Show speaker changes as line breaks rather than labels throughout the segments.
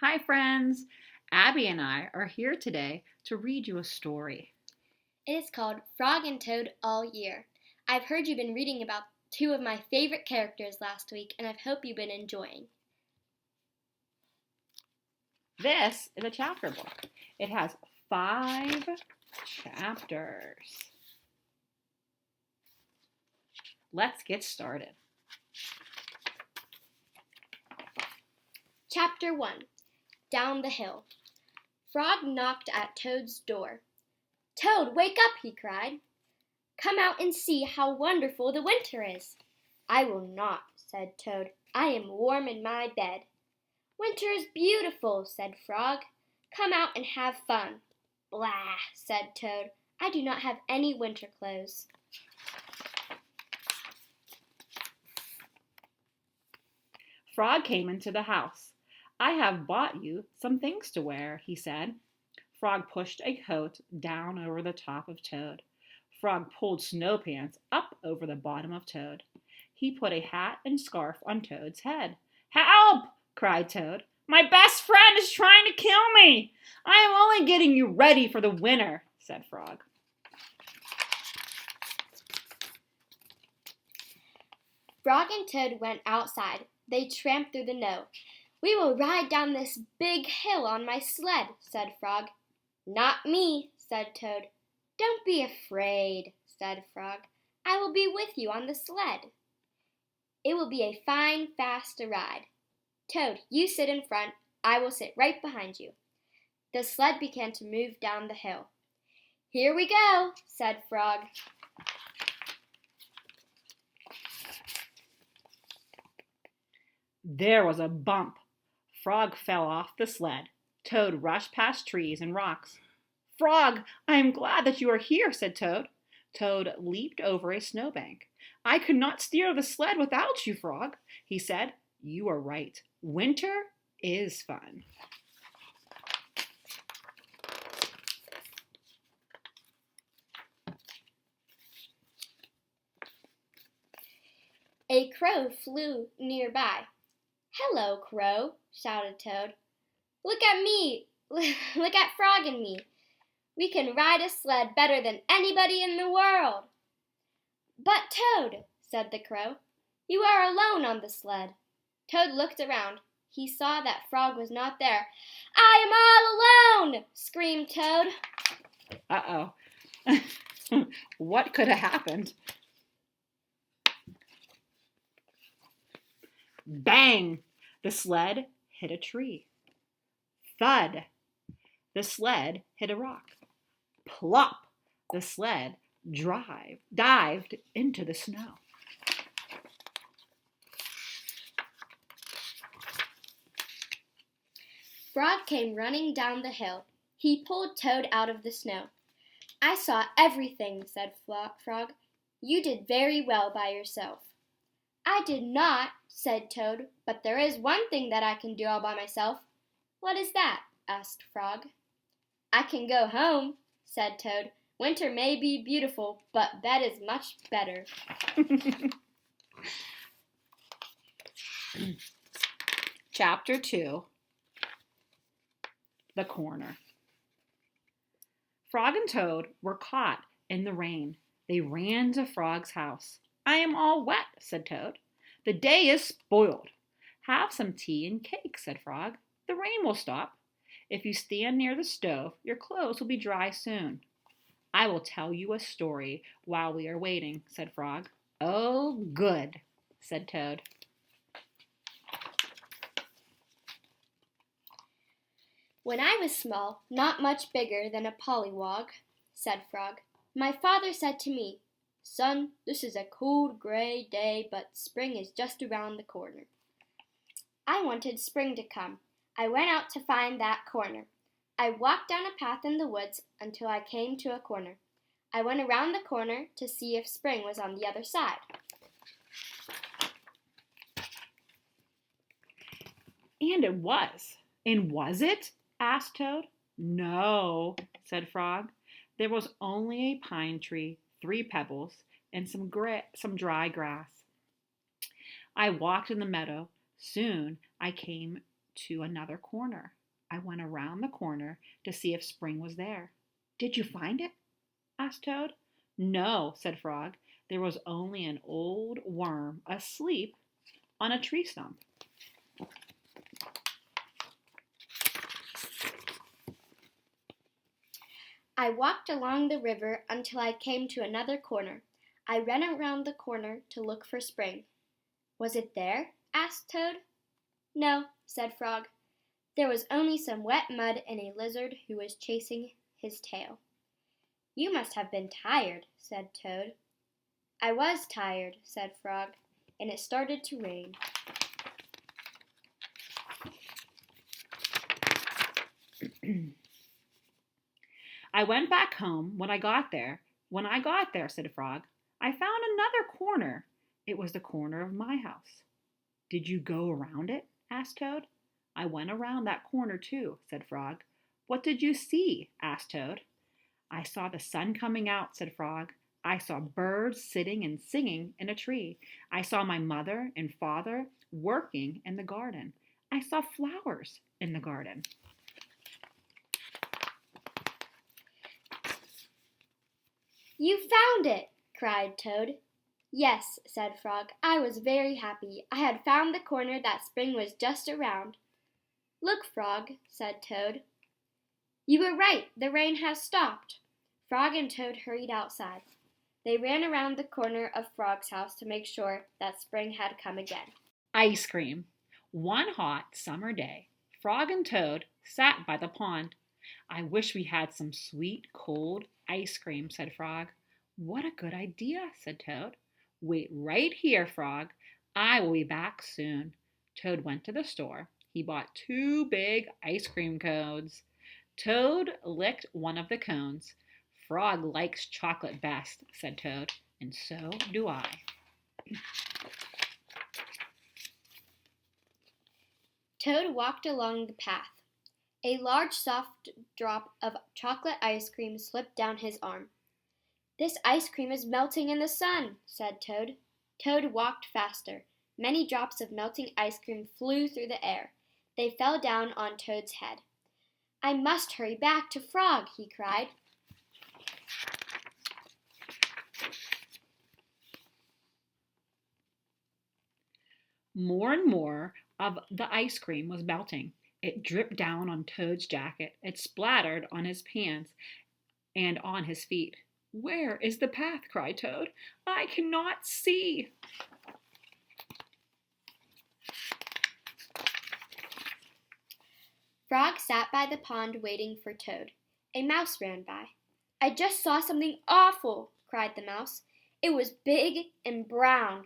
Hi, friends. Abby and I are here today to read you a story.
It is called Frog and Toad All Year. I've heard you've been reading about two of my favorite characters last week, and I hope you've been enjoying.
This is a chapter book. It has 5 chapters. Let's get started.
Chapter 1. Down the Hill. Frog knocked at Toad's door. "Toad, wake up," he cried. "Come out and see how wonderful the winter is." "I will not," said Toad. "I am warm in my bed." "Winter is beautiful," said Frog. "Come out and have fun." "Blah," said Toad. "I do not have any winter clothes."
Frog came into the house. "I have bought you some things to wear," he said. Frog pushed a coat down over the top of Toad. Frog pulled snow pants up over the bottom of Toad. He put a hat and scarf on Toad's head. "Help!" cried Toad. "My best friend is trying to kill me." "I am only getting you ready for the winter," said Frog.
Frog and Toad went outside. They tramped through the snow. "We will ride down this big hill on my sled," said Frog. "Not me," said Toad. "Don't be afraid," said Frog. "I will be with you on the sled. It will be a fine, fast ride. Toad, you sit in front. I will sit right behind you." The sled began to move down the hill. "Here we go," said Frog.
There was a bump. Frog fell off the sled. Toad rushed past trees and rocks. "Frog, I am glad that you are here," said Toad. Toad leaped over a snowbank. "I could not steer the sled without you, Frog," he said. "You are right. Winter is fun."
A crow flew nearby. "Hello, Crow," shouted Toad. "Look at me! Look at Frog and me. We can ride a sled better than anybody in the world." "But, Toad," said the Crow, "you are alone on the sled." Toad looked around. He saw that Frog was not there. "I am all alone!" screamed Toad.
Uh-oh. What could have happened? Bang! The sled hit a tree. Thud! The sled hit a rock. Plop! The sled dived into the snow.
Frog came running down the hill. He pulled Toad out of the snow. "I saw everything," said Frog. "You did very well by yourself." "I did not," said Toad, "but there is one thing that I can do all by myself." "What is that?" asked Frog. "I can go home," said Toad. "Winter may be beautiful, but that is much better."
Chapter 2. The Corner. Frog and Toad were caught in the rain. They ran to Frog's house. "I am all wet," said Toad. "The day is spoiled." "Have some tea and cake," said Frog. "The rain will stop. If you stand near the stove, your clothes will be dry soon." "I will tell you a story while we are waiting," said Frog. "Oh, good," said Toad.
"When I was small, not much bigger than a pollywog," said Frog, "my father said to me, 'Son, this is a cold, gray day, but spring is just around the corner.' I wanted spring to come. I went out to find that corner. I walked down a path in the woods until I came to a corner. I went around the corner to see if spring was on the other side."
And it was. "And was it?" asked Toad. "No," said Frog. "There was only a pine tree, 3 pebbles, and some dry grass. I walked in the meadow. Soon I came to another corner. I went around the corner to see if Spring was there. Did you find it? Asked Toad. No, said Frog. There was only an old worm asleep on a tree stump.
I walked along the river until I came to another corner. I ran around the corner to look for Spring. Was it there? Asked Toad. No, said Frog. There was only some wet mud and a lizard who was chasing his tail. You must have been tired, said Toad. I was tired, said Frog, and it started to rain.
I went back home when I got there, said Frog. I found another corner. It was the corner of my house. Did you go around it? Asked Toad. I went around that corner too, said Frog. What did you see? Asked Toad. I saw the sun coming out, said Frog. I saw birds sitting and singing in a tree. I saw my mother and father working in the garden. I saw flowers in the garden.
You found it, cried Toad. Yes, said Frog. I was very happy. I had found the corner that Spring was just around. Look, Frog, said Toad. You were right. The rain has stopped. Frog and Toad hurried outside. They ran around the corner of Frog's house to make sure that Spring had come again.
Ice cream. One hot summer day, Frog and Toad sat by the pond. I wish we had some sweet, cold ice cream, said Frog. What a good idea, said Toad. Wait right here, Frog. I will be back soon. Toad went to the store. He bought 2 big ice cream cones. Toad licked one of the cones. Frog likes chocolate best, said Toad, and so do I.
Toad walked along the path. A large soft drop of chocolate ice cream slipped down his arm. This ice cream is melting in the sun, said Toad. Toad walked faster. Many drops of melting ice cream flew through the air. They fell down on Toad's head. I must hurry back to Frog, he cried.
More and more of the ice cream was melting. It dripped down on Toad's jacket. It splattered on his pants and on his feet. Where is the path? Cried Toad. I cannot see.
Frog sat by the pond waiting for Toad. A mouse ran by. I just saw something awful, cried the mouse. It was big and brown.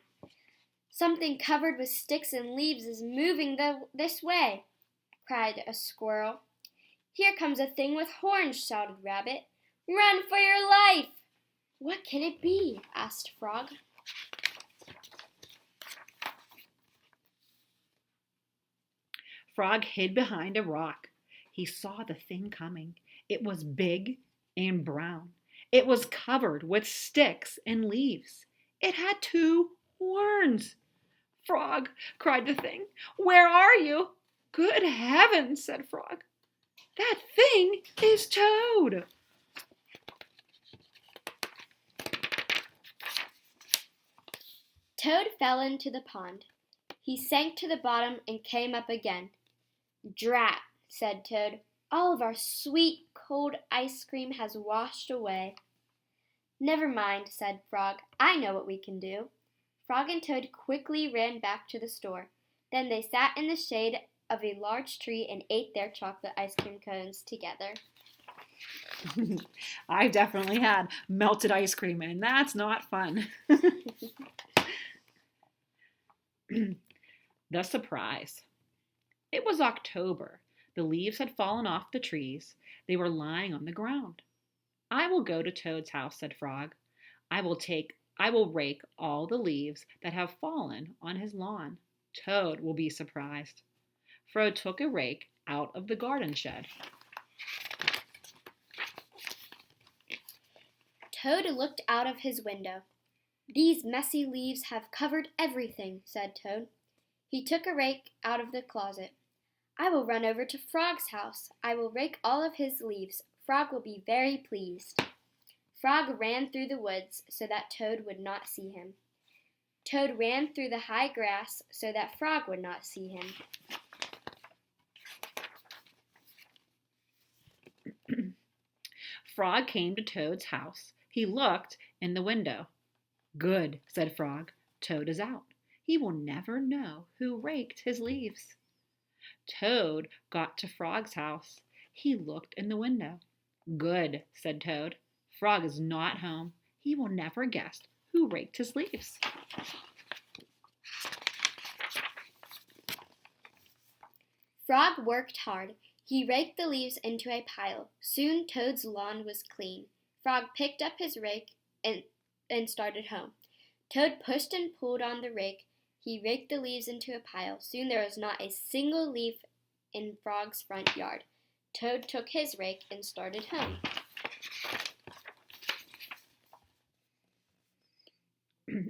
Something covered with sticks and leaves is moving this way, cried a squirrel. Here comes a thing with horns, shouted Rabbit. Run for your life! What can it be? Asked Frog.
Frog hid behind a rock. He saw the thing coming. It was big and brown. It was covered with sticks and leaves. It had 2 horns. Frog, cried the thing, where are you? Good heavens, said Frog. That thing is Toad.
Toad fell into the pond. He sank to the bottom and came up again. Drat, said Toad. All of our sweet, cold ice cream has washed away. Never mind, said Frog. I know what we can do. Frog and Toad quickly ran back to the store. Then they sat in the shade of a large tree and ate their chocolate ice cream cones together.
I've definitely had melted ice cream, and that's not fun. The surprise. It was October. The leaves had fallen off the trees. They were lying on the ground. I will go to Toad's house, said Frog. I will rake all the leaves that have fallen on his lawn. Toad will be surprised. Frog took a rake out of the garden shed.
Toad looked out of his window. These messy leaves have covered everything, said Toad. He took a rake out of the closet. I will run over to Frog's house. I will rake all of his leaves. Frog will be very pleased. Frog ran through the woods so that Toad would not see him. Toad ran through the high grass so that Frog would not see him.
Frog came to Toad's house. He looked in the window. Good, said Frog. Toad is out. He will never know who raked his leaves. Toad got to Frog's house. He looked in the window. Good, said Toad. Frog is not home. He will never guess who raked his leaves.
Frog worked hard. He raked the leaves into a pile. Soon Toad's lawn was clean. Frog picked up his rake and started home. Toad pushed and pulled on the rake. He raked the leaves into a pile. Soon there was not a single leaf in Frog's front yard. Toad took his rake and started home.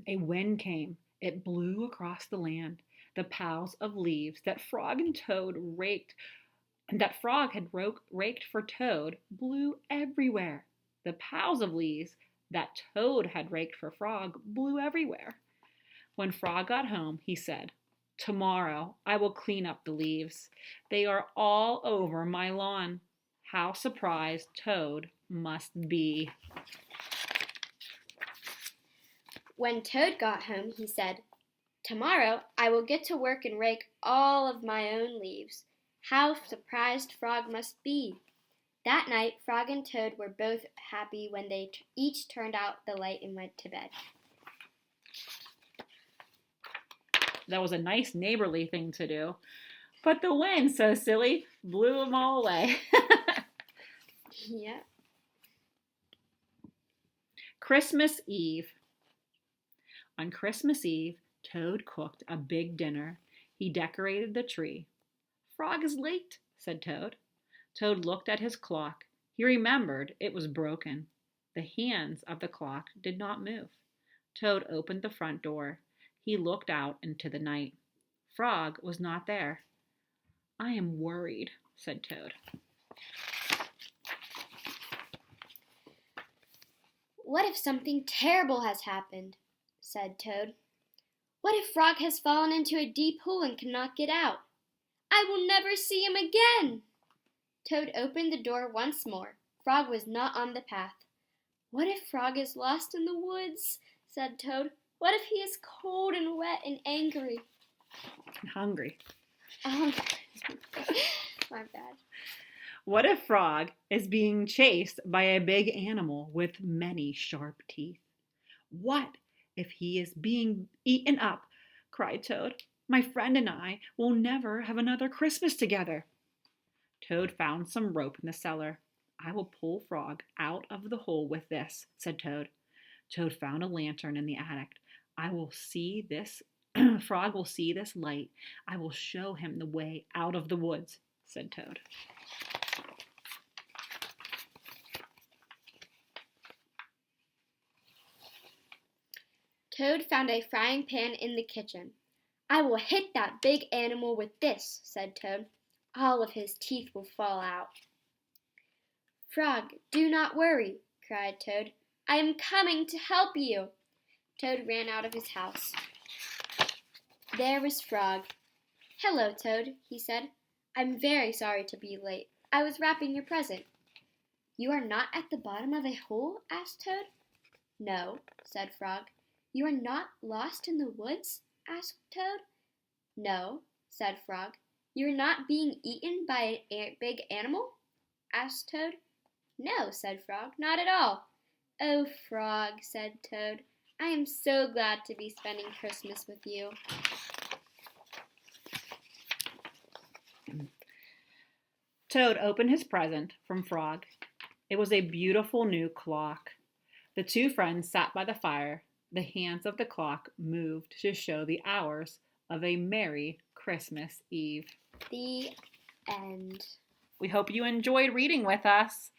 A wind came. It blew across the land. The piles of leaves that Frog and Toad raked that Frog had raked for Toad blew everywhere. The piles of leaves that Toad had raked for Frog blew everywhere. When Frog got home, he said, "Tomorrow I will clean up the leaves. They are all over my lawn." How surprised Toad must be.
When Toad got home, he said, "Tomorrow I will get to work and rake all of my own leaves." How surprised Frog must be. That night, Frog and Toad were both happy when they each turned out the light and went to bed.
That was a nice neighborly thing to do. But the wind, so silly, blew them all away.
Yeah.
Christmas Eve. On Christmas Eve, Toad cooked a big dinner. He decorated the tree. "Frog is late," said Toad. Toad looked at his clock. He remembered it was broken. The hands of the clock did not move. Toad opened the front door. He looked out into the night. Frog was not there. "I am worried," said Toad.
"What if something terrible has happened?" said Toad. "What if Frog has fallen into a deep hole and cannot get out? I will never see him again." Toad opened the door once more. Frog was not on the path. "What if Frog is lost in the woods?" said Toad. "What if he is cold and wet and angry?"
Hungry.
My bad.
What if Frog is being chased by a big animal with many sharp teeth? "What if he is being eaten up?" cried Toad. "My friend and I will never have another Christmas together." Toad found some rope in the cellar. "I will pull Frog out of the hole with this," said Toad. Toad found a lantern in the attic. "I will see this. Frog will see this light. I will show him the way out of the woods," said Toad.
Toad found a frying pan in the kitchen. "I will hit that big animal with this," said Toad. "All of his teeth will fall out." "Frog, do not worry," cried Toad. "I am coming to help you." Toad ran out of his house. There was Frog. "Hello, Toad," he said. "I'm very sorry to be late. I was wrapping your present." "You are not at the bottom of a hole?" asked Toad. "No," said Frog. "You are not lost in the woods?" asked Toad. "No," said Frog. "You are not being eaten by a big animal?" asked Toad. "No," said Frog, "not at all." "Oh, Frog," said Toad, "I am so glad to be spending Christmas with you."
Toad opened his present from Frog. It was a beautiful new clock. The two friends sat by the fire. The hands of the clock moved to show the hours of a merry Christmas Eve.
The end.
We hope you enjoyed reading with us.